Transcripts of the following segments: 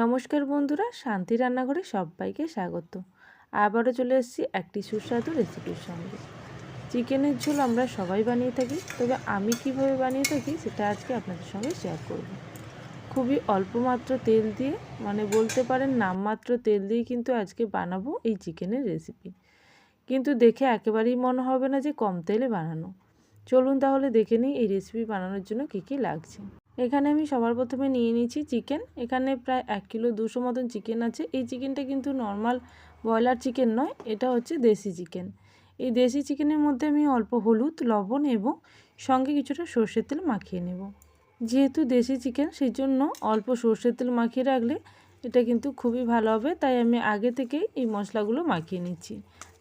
নমস্কার বন্ধুরা, শান্তি রান্নাঘরে সবাইকে স্বাগত। আবারও চলে এসেছি একটি সুস্বাদু রেসিপির সঙ্গে। চিকেনের ঝোল আমরা সবাই বানিয়ে থাকি, তবে আমি কিভাবে বানিয়ে থাকি সেটা আজকে আপনাদের সঙ্গে শেয়ার করব। খুবই অল্প মাত্র তেল দিয়ে, মানে বলতে পারেন নামমাত্র তেল দিয়ে কিন্তু আজকে বানাবো এই চিকেনের রেসিপি। কিন্তু দেখে একেবারেই মনে হবে না যে কম তেলে বানানো। চলুন তাহলে দেখে নিই এই রেসিপি বানানোর জন্য কী কী লাগছে। এখানে আমি সবার প্রথমে নিয়ে নিয়েছি চিকেন। এখানে প্রায় 1 কিলো 200 মতন চিকেন আছে। এই চিকেনটা কিন্তু নর্মাল ব্রয়লার চিকেন নয়, এটা হচ্ছে দেশি চিকেন। এই দেশি চিকেনের মধ্যে আমি অল্প হলুদ, লবণ এবং সঙ্গে কিছুটা সর্ষের তেল মাখিয়ে নেব। যেহেতু দেশি চিকেন, সেই জন্য অল্প সর্ষের তেল মাখিয়ে রাখলে এটা কিন্তু খুবই ভালো হবে, তাই আমি আগে থেকেই এই মশলাগুলো মাখিয়ে নিচ্ছি।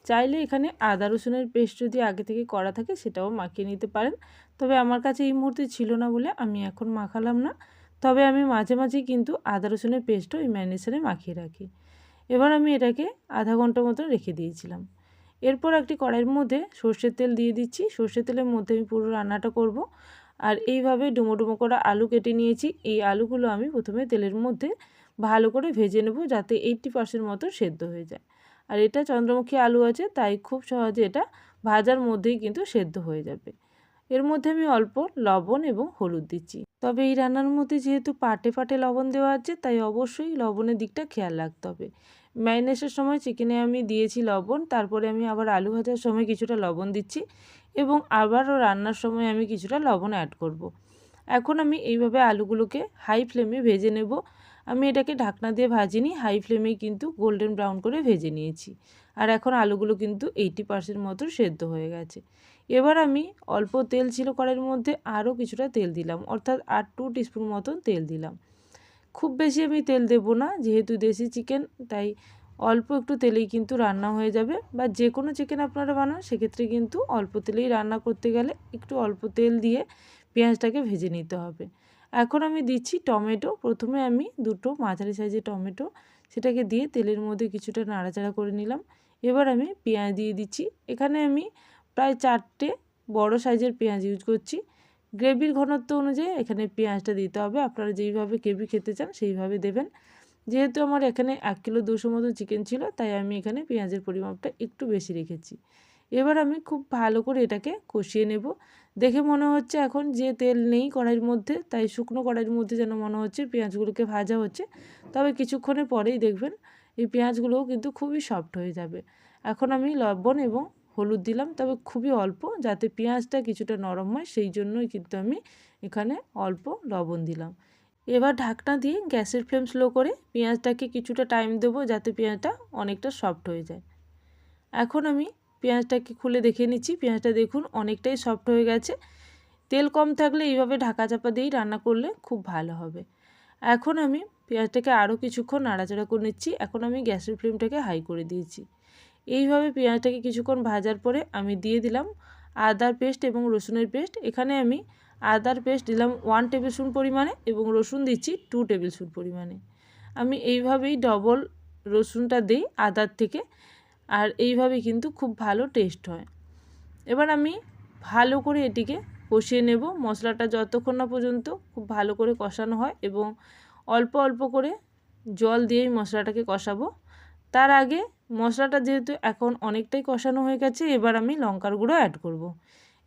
চাইলে এখানে আদা রসুনের পেস্ট যদি আগে থেকে করা থাকে সেটাও মাখিয়ে নিতে পারেন, তবে আমার কাছে এই মুহূর্তে ছিল না বলে আমি এখন মাখালাম না। তবে আমি মাঝে মাঝেই কিন্তু আদা রসুনের পেস্টও এই ম্যারিনেশনে মাখিয়ে রাখি। এবার আমি এটাকে আধা ঘন্টা মতো রেখে দিয়েছিলাম। এরপর একটি কড়াইয়ের মধ্যে সর্ষের তেল দিয়ে দিচ্ছি। সর্ষের তেলের মধ্যে আমি পুরো রান্নাটা করব। আর এইভাবে ডুমো ডুমো করা আলু কেটে নিয়েছি। এই আলুগুলো আমি প্রথমে তেলের মধ্যে ভালো করে ভেজে নেব, যাতে 80% মতো সেদ্ধ হয়ে যায়। আর এটা চন্দ্রমুখী আলু আছে, তাই খুব সহজে এটা ভাজার মধ্যেই কিন্তু সেদ্ধ হয়ে যাবে। এর মধ্যে আমি অল্প লবণ এবং হলুদ দিচ্ছি। তবে এই রান্নার মধ্যে যেহেতু পাটে পাটে লবণ দেওয়া আছে, তাই অবশ্যই লবণের দিকটা খেয়াল রাখতে হবে। ম্যারিনেশনের সময় চিকেনে আমি দিয়েছি লবণ, তারপরে আমি আবার আলু ভাজার সময় কিছুটা লবণ দিচ্ছি এবং আবারও রান্নার সময় আমি কিছুটা লবণ অ্যাড করব। এখন আমি এইভাবে আলুগুলোকে হাই ফ্লেমে ভেজে নেব। আমি এটাকে ঢাকনা দিয়ে ভাজিনি, হাই ফ্লেমেই কিন্তু গোল্ডেন ব্রাউন করে ভেজে নিয়েছি। আর এখন আলুগুলো কিন্তু 80% মতো সেদ্ধ হয়ে গেছে। এবার আমি অল্প তেল ছিল কড়াইয়ের মধ্যে, আরও কিছুটা তেল দিলাম, অর্থাৎ 2 টিস্পুন মতন তেল দিলাম। খুব বেশি আমি তেল দেব না, যেহেতু দেশি চিকেন, তাই অল্প একটু তেলেই কিন্তু রান্না হয়ে যাবে। বা যে কোনো চিকেন আপনারা বানান সেক্ষেত্রে কিন্তু অল্প তেলেই রান্না করতে গেলে একটু অল্প তেল দিয়ে পেঁয়াজটাকে ভেজে নিতে হবে। এখন আমি দিচ্ছি টমেটো। প্রথমে আমি দুটো মাঝারি সাইজের টমেটো সেটাকে দিয়ে তেলের মধ্যে কিছুটা নাড়াচাড়া করে নিলাম। এবার আমি পেঁয়াজ দিয়ে দিচ্ছি। এখানে আমি প্রায় 4টে বড় সাইজের পেঁয়াজ ইউজ করছি। গ্রেভির ঘনত্ব অনুযায়ী এখানে পেঁয়াজটা দিতে হবে। আপনারা যেইভাবে গ্রেভি খেতে চান সেইভাবে দেবেন। যেহেতু আমার এখানে 1 কিলো 200 মতো চিকেন ছিল, তাই আমি এখানে পেঁয়াজের পরিমাপটা একটু বেশি রেখেছি। এবার আমি খুব ভালো করে এটাকে কষিয়ে নেব। দেখে মনে হচ্ছে এখন যে তেল নেই কড়াইয়ের মধ্যে, তাই শুকনো কড়াইয়ের মধ্যে যেন মনে হচ্ছে পেঁয়াজগুলোকে ভাজা হচ্ছে। তবে কিছুক্ষণের পরেই দেখবেন এই পেঁয়াজগুলোও কিন্তু খুবই সফট হয়ে যাবে। এখন আমি লবণ এবং হলুদ দিলাম, তবে খুবই অল্প, যাতে পেঁয়াজটা কিছুটা নরম হয়, সেই জন্যই কিন্তু আমি এখানে অল্প লবণ দিলাম। এবার ঢাকনা দিয়ে গ্যাসের ফ্লেম স্লো করে পেঁয়াজটাকে কিছুটা টাইম দেবো, যাতে পেঁয়াজটা অনেকটা সফট হয়ে যায়। এখন আমি পেঁয়াজটাকে খুলে দেখে নিচ্ছি। পেঁয়াজটা দেখুন অনেকটাই সফট হয়ে গেছে। তেল কম থাকলে এইভাবে ঢাকা চাপা দিয়েই রান্না করলে খুব ভালো হবে। এখন আমি পেঁয়াজটাকে আরও কিছুক্ষণ নাড়াচাড়া করে নিচ্ছি। এখন আমি গ্যাসের ফ্লেমটাকে হাই করে দিয়েছি। এইভাবে পেঁয়াজটাকে কিছুক্ষণ ভাজার পরে আমি দিয়ে দিলাম আদার পেস্ট এবং রসুনের পেস্ট। এখানে আমি আদার পেস্ট দিলাম 1 টেবিল স্পুন পরিমাণে এবং রসুন দিচ্ছি 2 টেবিল স্পুন পরিমাণে। আমি এইভাবেই ডবল রসুনটা দিই আদার থেকে, আর এইভাবেই কিন্তু খুব ভালো টেস্ট হয়। এবার আমি ভালো করে এটিকে কষিয়ে নেব। মশলাটা যতক্ষণ না পর্যন্ত খুব ভালো করে কষানো হয়, এবং অল্প অল্প করে জল দিয়েই মশলাটাকে কষাবো। তার আগে মশলাটা যেহেতু এখন অনেকটাই কষানো হয়ে গেছে, এবার আমি লঙ্কার গুঁড়ো অ্যাড করব।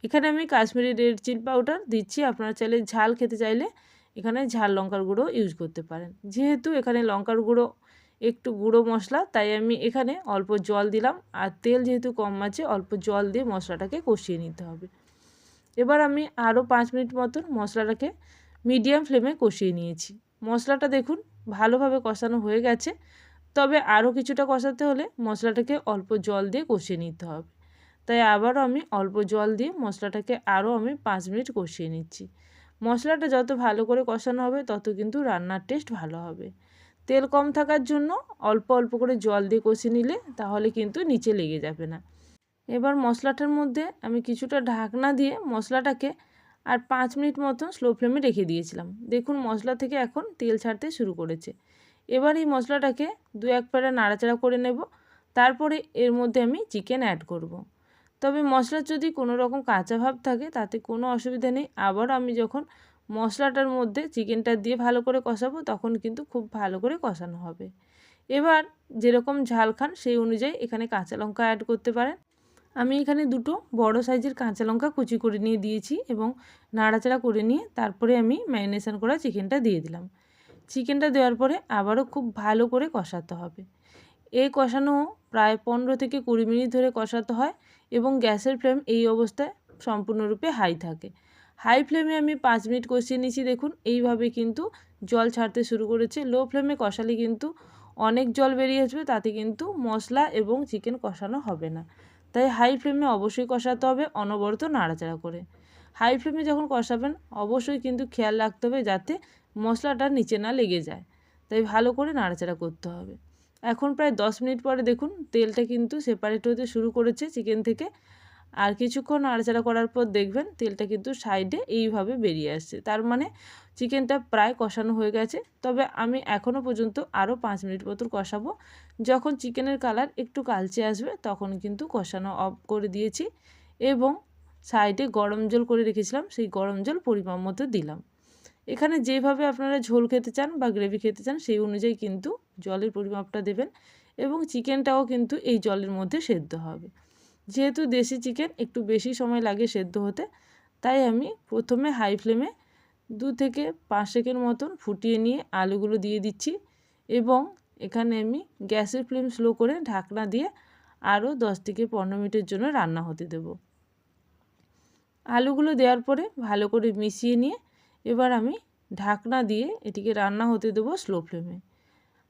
এখানে আমি কাশ্মীরি রেড চিলি পাউডার দিচ্ছি। আপনারা চাইলে ঝাল খেতে চাইলে এখানে ঝাল লঙ্কার গুঁড়ো ইউজ করতে পারেন। যেহেতু এখানে লঙ্কার গুঁড়ো একটু গুঁড়ো মশলা, তাই আমি এখানে অল্প জল দিলাম। আর তেল যেহেতু কম আছে, অল্প জল দিয়ে মশলাটাকে কষিয়ে নিতে হবে। এবার আমি আরও 5 মিনিট মতন মশলাটাকে মিডিয়াম ফ্লেমে কষিয়ে নিয়েছি। মশলাটা দেখুন ভালোভাবে কষানো হয়ে গেছে, তবে আরও কিছুটা কষাতে হলে মশলাটাকে অল্প জল দিয়ে কষিয়ে নিতে হবে। তাই আবারও আমি অল্প জল দিয়ে মশলাটাকে আরও আমি 5 মিনিট কষিয়ে নিচ্ছি। মশলাটা যত ভালো করে কষানো হবে, তত কিন্তু রান্নার টেস্ট ভালো হবে। তেল কম থাকার জন্য অল্প অল্প করে জল দিয়ে কষিয়ে নিলে তাহলে কিন্তু নিচে লেগে যাবে না। এবার মশলাটার মধ্যে আমি কিছুটা ঢাকনা দিয়ে মশলাটাকে আর 5 মিনিট মতন স্লো ফ্লেমে রেখে দিয়েছিলাম। দেখুন মশলা থেকে এখন তেল ছাড়তে শুরু করেছে। এবার এই মশলাটাকে 2-1 পারা নাড়াচাড়া করে নেব। তারপরে এর মধ্যে আমি চিকেন অ্যাড করব। তবে মশলার যদি কোনো রকম কাঁচা ভাব থাকে তাতে কোনো অসুবিধা নেই। আবার আমি যখন মশলাটার মধ্যে চিকেনটা দিয়ে ভালো করে কষাবো, তখন কিন্তু খুব ভালো করে কষানো হবে। এবার যেরকম ঝাল খান সেই অনুযায়ী এখানে কাঁচা লঙ্কা অ্যাড করতে পারেন। আমি এখানে দুটো বড় সাইজের কাঁচা লঙ্কা কুচি করে নিয়ে দিয়েছি এবং নাড়াচাড়া করে নিয়ে তারপরে আমি ম্যারিনেশন করা চিকেনটা দিয়ে দিলাম। চিকেনটা দেওয়ার পরে আবারও খুব ভালো করে কষাতে হবে। এই কষানো প্রায় 15 থেকে 20 মিনিট ধরে কষাতে হয় এবং গ্যাসের ফ্লেম এই অবস্থায় সম্পূর্ণরূপে হাই থাকে। হাই ফ্লেমে আমি 5 মিনিট কষিয়ে নিয়েছি। দেখুন এইভাবে কিন্তু জল ছাড়তে শুরু করেছে। লো ফ্লেমে কষালে কিন্তু অনেক জল বেরিয়ে আসবে, তাতে কিন্তু মশলা এবং চিকেন কষানো হবে না। তাই হাই ফ্লেমে অবশ্যই কষাতে হবে, অনবরত নাড়াচাড়া করে। হাই ফ্লেমে যখন কষাবেন অবশ্যই কিন্তু খেয়াল রাখতে হবে যাতে মশলাটা নিচে না লেগে যায়, তাই ভালো করে নাড়াচাড়া করতে হবে। এখন প্রায় 10 মিনিট পরে দেখুন তেলটা কিন্তু সেপারেট হতে শুরু করেছে চিকেন থেকে। আর কিছুক্ষণ নাড়াচাড়া করার পর দেখবেন তেলটা কিন্তু সাইডে এইভাবে বেরিয়ে আসছে, তার মানে চিকেনটা প্রায় কষানো হয়ে গেছে। তবে আমি এখনও পর্যন্ত আরও 5 মিনিট মতো কষাবো। যখন চিকেনের কালার একটু কালচে আসবে তখন কিন্তু কষানো অফ করে দিয়েছি এবং সাইডে গরম জল করে রেখেছিলাম, সেই গরম জল পরিমাণ মতো দিলাম। এখানে যেভাবে আপনারা ঝোল খেতে চান বা গ্রেভি খেতে চান সেই অনুযায়ী কিন্তু জলের পরিমাপটা দেবেন এবং চিকেনটাও কিন্তু এই জলের মধ্যে সেদ্ধ হবে। যেহেতু দেশি চিকেন একটু বেশি সময় লাগে সেদ্ধ হতে, তাই আমি প্রথমে হাই ফ্লেমে 2 থেকে 5 সেকেন্ড মতন ফুটিয়ে নিয়ে আলুগুলো দিয়ে দিচ্ছি এবং এখানে আমি গ্যাসের ফ্লেম স্লো করে ঢাকনা দিয়ে আরও 10 থেকে 15 মিনিটের জন্য রান্না হতে দেব। আলুগুলো দেওয়ার পরে ভালো করে মিশিয়ে নিয়ে এবার আমি ঢাকনা দিয়ে এটিকে রান্না হতে দেবো স্লো ফ্লেমে।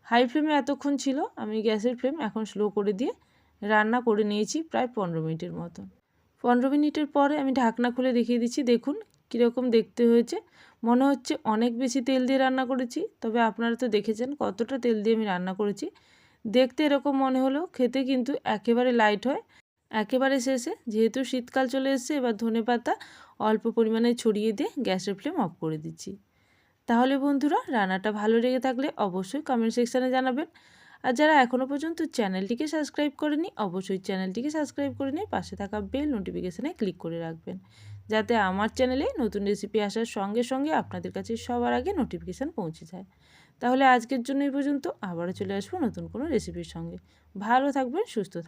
হাই ফ্লেমে এতক্ষণ ছিল, আমি গ্যাসের ফ্লেম এখন স্লো করে দিয়ে রান্না করে নিয়েছি প্রায় 15 মিনিটের মতো। 15 মিনিটের পরে আমি ঢাকনা খুলে দেখিয়ে দিচ্ছি। দেখুন কীরকম দেখতে হয়েছে। মনে হচ্ছে অনেক বেশি তেল দিয়ে রান্না করেছি, তবে আপনারা তো দেখেছেন কতটা তেল দিয়ে আমি রান্না করেছি। দেখতে এরকম মনে হলেও খেতে কিন্তু একেবারে লাইট হয়। একেবারে শেষে যেহেতু শীতকাল চলে এসেছে, এবার ধনেপাতা অল্প পরিমাণে ছড়িয়ে দিয়ে গ্যাসের ফ্লেম অফ করে দিচ্ছি। তাহলে বন্ধুরা রান্নাটা ভালো লেগে থাকলে অবশ্যই কমেন্ট সেকশানে জানাবেন। আর যারা এখনও পর্যন্ত চ্যানেলটিকে সাবস্ক্রাইব করেনি অবশ্যই চ্যানেলটিকে সাবস্ক্রাইব করে নিয়ে পাশে থাকা বেল নোটিফিকেশানে ক্লিক করে রাখবেন, যাতে আমার চ্যানেলে নতুন রেসিপি আসার সঙ্গে সঙ্গে আপনাদের কাছে সবার আগে নোটিফিকেশান পৌঁছে যায়। তাহলে আজকের জন্য এই পর্যন্ত, আবারও চলে আসবো নতুন কোনো রেসিপির সঙ্গে। ভালো থাকবেন, সুস্থ থাকবেন।